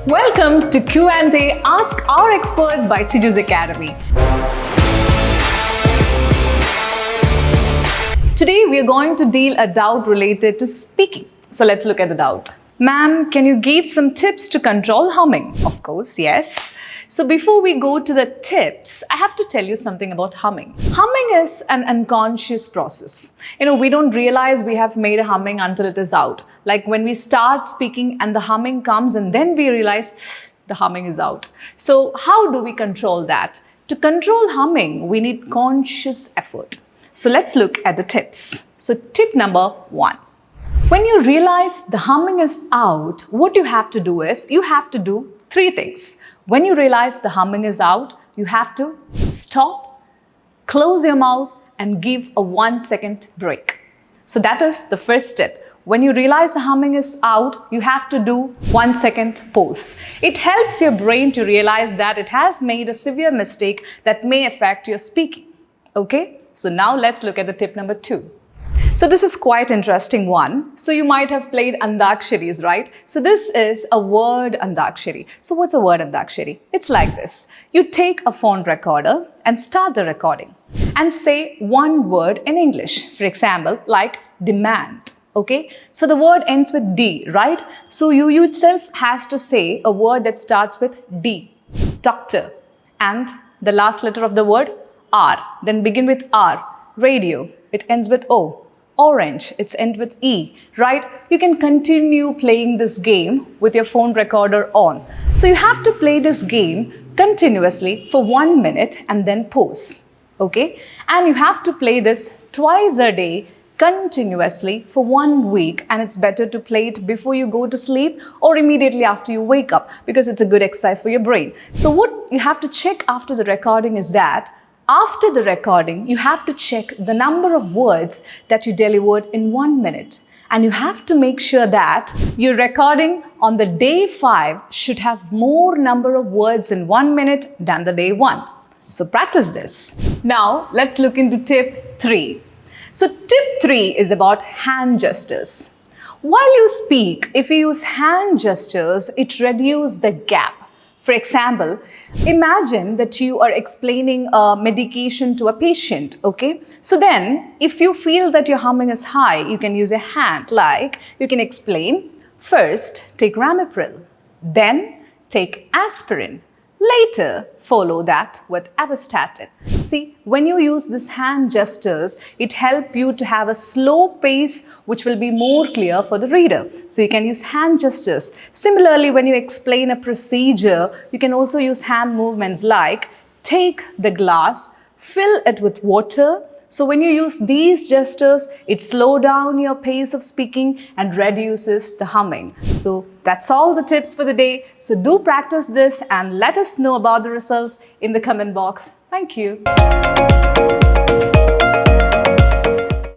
Welcome to Q&A Ask Our Experts by Tiju's Academy. Today we are going to deal a doubt related to speaking. So let's look at the doubt. Ma'am, can you give some tips to control humming? Of course, yes. So before we go to the tips, I have to tell you something about humming. Humming is an unconscious process. We don't realize we have made a humming until it is out. Like when we start speaking and the humming comes and then we realize the humming is out. So how do we control that? To control humming, we need conscious effort. So let's look at the tips. So tip number 1. When you realize the humming is out, what you have to do is, you have to do 3 things. When you realize the humming is out, you have to stop, close your mouth and give a 1-second break. So that is the first step. When you realize the humming is out, you have to do 1-second pause. It helps your brain to realize that it has made a severe mistake that may affect your speaking. Okay? So now let's look at the tip number 2. So this is quite interesting one. So you might have played Andaksharis, right? So this is a word Andakshari. So what's a word Andakshari? It's like this. You take a phone recorder and start the recording and say one word in English. For example, like demand. Okay? So the word ends with D, right? So you yourself has to say a word that starts with D. Doctor. And the last letter of the word R. Then begin with R. Radio. It ends with O. Orange, it's end with E, right? You can continue playing this game with your phone recorder on. So you have to play this game continuously for 1 minute and then pause, okay? And you have to play this twice a day continuously for 1 week, and it's better to play it before you go to sleep or immediately after you wake up because it's a good exercise for your brain. So what you have to check after the recording is that after the recording, you have to check the number of words that you delivered in 1 minute. And you have to make sure that your recording on the day 5 should have more number of words in 1 minute than the day 1. So practice this. Now, let's look into tip 3. So tip 3 is about hand gestures. While you speak, if you use hand gestures, it reduces the gap. For example, imagine that you are explaining a medication to a patient, okay? So then, if you feel that your humming is high, you can use a hand, like you can explain, first take Ramipril, then take aspirin, later follow that with Avastatin. See, when you use these hand gestures, it helps you to have a slow pace which will be more clear for the reader. So you can use hand gestures. Similarly, when you explain a procedure, you can also use hand movements like take the glass, fill it with water. So when you use these gestures, it slows down your pace of speaking and reduces the humming. So that's all the tips for the day. So do practice this and let us know about the results in the comment box. Thank you.